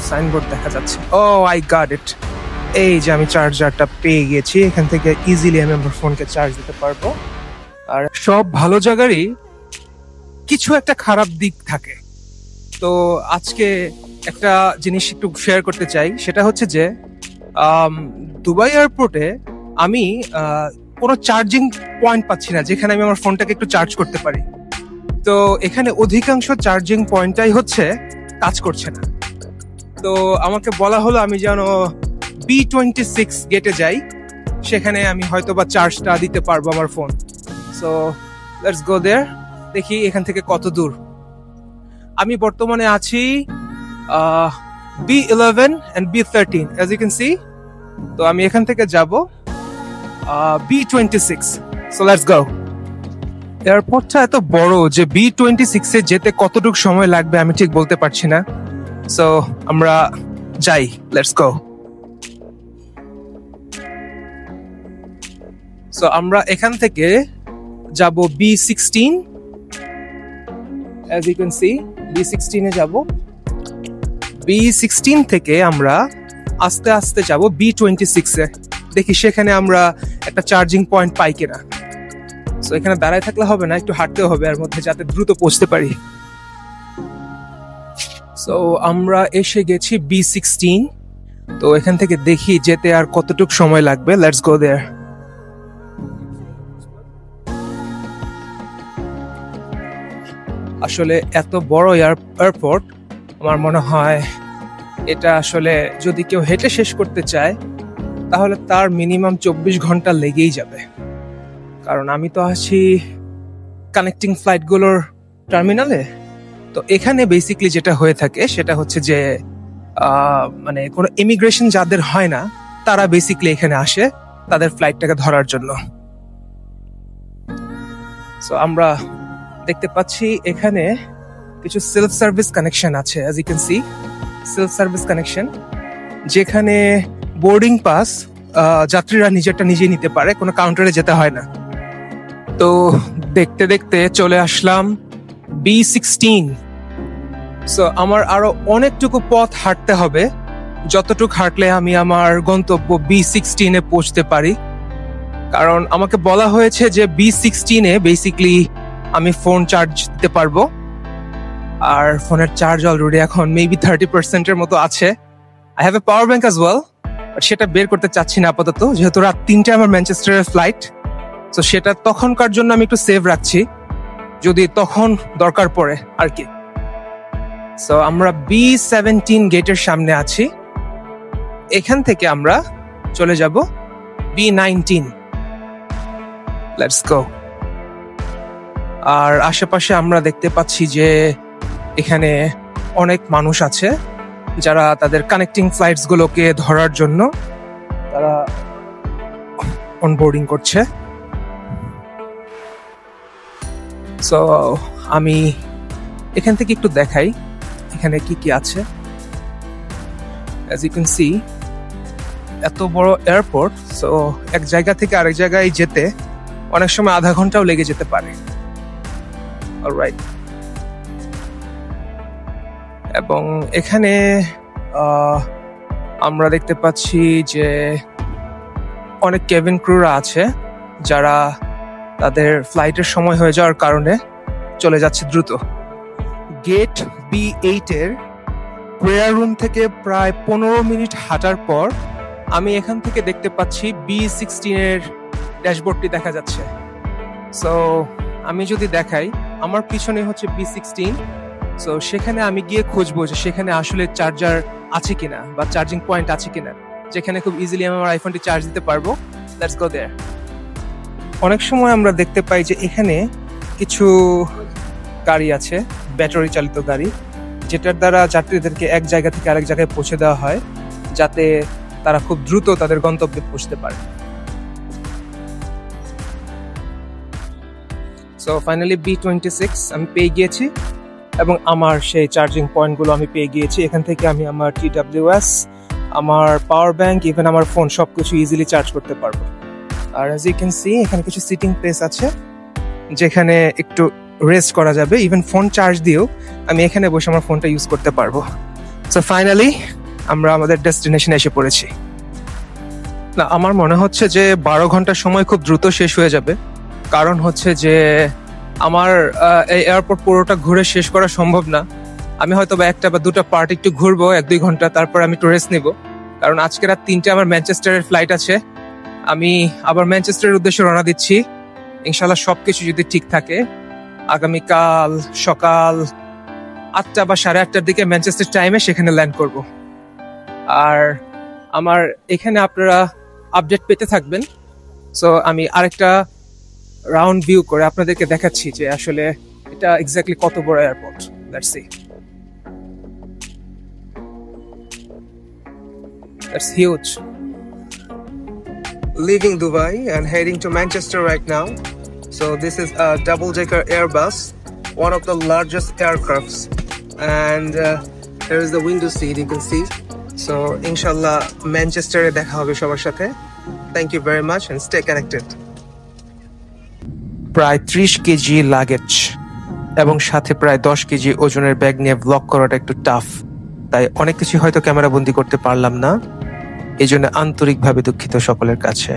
Signboard দেখা যাচ্ছে। ও I got it, এই যে আমি চার্জারটা পেয়ে গেছি, এখান থেকে ইজিলি আমি আমার ফোনকে চার্জ দিতে পারবো। আর সব ভালো জায়গারই কিছু একটা খারাপ দিক থাকে, তো আজকে একটা জিনিস একটু শেয়ার করতে চাই। সেটা হচ্ছে যে দুবাই এয়ারপোর্টে আমি কোনো চার্জিং পয়েন্ট পাচ্ছি না যেখানে আমি আমার ফোনটাকে একটু চার্জ করতে পারি। তো এখানে অধিকাংশ চার্জিং পয়েন্টটাই হচ্ছে কাজ করছে না। তো আমাকে বলা হলো আমি যেন B26 গেটে যাই, সেখানে আমি হয়তো বা চার্জটা দিতে পারবো আমার ফোন। সো লেটস গো দেয়ার, দেখি এখান থেকে কত দূর। আমি বর্তমানে আছি B11 and B13 as you can see। তো আমি এখান থেকে যাব B26। So let's go. এয়ারপোর্টটা এত বড় যে B26 এ যেতে কতটুকু সময় লাগবে আমি ঠিক বলতে পারছি না। সো আমরা যাই, লেটস গো। সো আমরা এখান থেকে যাব B16 as you can see, B16 এ যাব। B16 থেকে আমরা আস্তে আস্তে যাব B26 এ, দেখি সেখানে আমরা একটা চার্জিং পয়েন্ট পাই কিনা। সো এখানে দাঁড়ায় থাকলে হবে না, একটু হাঁটতে হবে এর মধ্যে যাতে দ্রুত পৌঁছতে পারি। সো আমরা এসে গেছি B16। তো এখান থেকে দেখি যেতে আর কতটুকু সময় লাগবে। লেটস গো দেয়ার। আসলে এত বড় এয়ারপোর্ট, আমার মনে হয় এটা আসলে যদি কেউ হেঁটে শেষ করতে চায় তাহলে তার মিনিমাম 24 ঘন্টা লেগেই যাবে। কারণ আমি তো আছি কানেক্টিং ফ্লাইটগুলোর টার্মিনালে। তো এখানে বেসিক্যালি যেটা হয়ে থাকে সেটা হচ্ছে যে মানে কোনো ইমিগ্রেশন যাদের হয় না তারা বেসিক্যালি এখানে আসে তাদের ফ্লাইটটাকে ধরার জন্য। সো আমরা দেখতে পাচ্ছি এখানে কিছু সেলফ সার্ভিস কানেকশন আছে, as you can see, self service connection, যেখানে বোর্ডিং পাস যাত্রীরা নিজেরটা নিজে নিতে পারে, কোনো কাউন্টারে যেতে হয় না। তো দেখতে দেখতে চলে আসলাম B16। সো আমার আরো অনেকটুকু পথ হাঁটতে হবে, যতটুকু হাঁটলে আমি আমার গন্তব্য B16 এ পৌঁছতে পারি। কারণ আমাকে বলা হয়েছে যে B16 এ বেসিক্যালি আমি ফোন চার্জ দিতে পারবো, আর ফোনের চার্জ অলরেডি এখন মেবি 30% এর মতো আছে। I have a power bank as well, but সেটা বের করতে চাচ্ছি না আপাতত, যেহেতু রাত 3টায় আমার ম্যানচেস্টারের ফ্লাইট। তো সেটা তখনকার জন্য আমি একটু সেভ রাখছি, যদি তখন দরকার পড়ে আর কি। সো আমরা B17 গেটের সামনে আছি, এখান থেকে আমরা চলে যাব B19। Let's go. আর আশেপাশে আমরা দেখতে পাচ্ছি যে এখানে অনেক মানুষ আছে যারা তাদের কানেক্টিং ফ্লাইটস গুলোকে ধরার জন্য তারা অনবোর্ডিং করছে। সো আমি এখান থেকে একটু দেখাই এখানে কি কি আছে। as you can see, এত বড় এয়ারপোর্ট, সো এক জায়গা থেকে আরেক জায়গায় যেতে অনেক সময় আধা ঘন্টাও লেগে যেতে পারে। অলরাইট। এবং এখানে আমরা দেখতে পাচ্ছি যে অনেক কেবিন ক্রুরা আছে যারা তাদের ফ্লাইটের সময় হয়ে যাওয়ার কারণে চলে যাচ্ছে দ্রুত। গেট B8 এর প্রেয়ার রুম থেকে প্রায় 15 মিনিট হাঁটার পর আমি এখান থেকে দেখতে পাচ্ছি B16 এর ড্যাশবোর্ডটি দেখা যাচ্ছে। সো আমি যদি দেখাই, আমার পিছনে হচ্ছে B16। সো সেখানে আমি গিয়ে খুঁজবো যে সেখানে আসলে চার্জার আছে কিনা বা চার্জিং পয়েন্ট আছে কিনা, যেখানে খুব ইজিলি আমি আমার আইফোনটি চার্জ দিতে পারবো। লেটস গো দেয়ার। অনেক সময় আমরা দেখতে পাই যে এখানে কিছু গাড়ি আছে, ব্যাটারি চালিত গাড়ি, যেটার দ্বারা যাত্রীদেরকে এক জায়গা থেকে আরেক জায়গায় পৌঁছে দেওয়া হয় যাতে তারা খুব দ্রুত তাদের গন্তব্যে পৌঁছতে পারে। সো ফাইনালি B26 আমি পেয়ে গিয়েছি এবং আমার সেই চার্জিং পয়েন্টগুলো আমি পেয়ে গিয়েছি। এখান থেকে আমি আমার TWS, আমার পাওয়ার ব্যাংক, ইভেন আমার ফোন সবকিছু ইজিলি চার্জ করতে পারবো। আর as you can see, এখানে কিছু সিটিং প্লেস আছে যেখানে একটু রেস্ট করা যাবে। ইভেন ফোন চার্জ দিয়েও আমি এখানে বসে আমার ফোনটা ইউজ করতে পারবো। সো ফাইনালি আমরা আমাদের ডেস্টিনেশনে এসে পড়েছি। না, আমার মনে হচ্ছে যে 12 ঘন্টার সময় খুব দ্রুত শেষ হয়ে যাবে। কারণ হচ্ছে যে আমার এই এয়ারপোর্ট পুরোটা ঘুরে শেষ করা সম্ভব না। আমি হয়তো বা একটা বা দুটো পার্ট একটু ঘুরবো 1-2 ঘন্টা, তারপর আমি একটু রেস্ট নিব। কারণ আজকে রাত 3টে আমার ম্যানচেস্টারের ফ্লাইট আছে। আমি আবার ম্যানচেস্টারের উদ্দেশ্যে রওনা দিচ্ছি। ইনশাল্লাহ সবকিছু যদি ঠিক থাকে আগামীকাল সকাল 8টা বা 8:30টার দিকে ম্যানচেস্টার টাইমে সেখানে ল্যান্ড করব। আর আমার এখানে আপনারা আপডেট পেতে থাকবেন। সো আমি আরেকটা রাউন্ড ভিউ করে আপনাদেরকে দেখাচ্ছি যে আসলে এটা এক্স্যাক্টলি কত বড় airport. Let's see. That's huge. Leaving Dubai and heading to Manchester right now. So this is a double-decker Airbus, one of the largest aircrafts. And there is the window seat, you can see. So inshallah Manchester e dekha hobe shobar sathe. Thank you very much and stay connected. প্রায় 30 KG luggage এবং সাথে প্রায় 10 KG ওজনের bag নিয়ে blog করাটা একটু tough. তাই অনেক কিছু হয়তো ক্যামেরা বন্দি করতে পারলাম না। এই জন্য আন্তরিকভাবে দুঃখিত সকলের কাছে।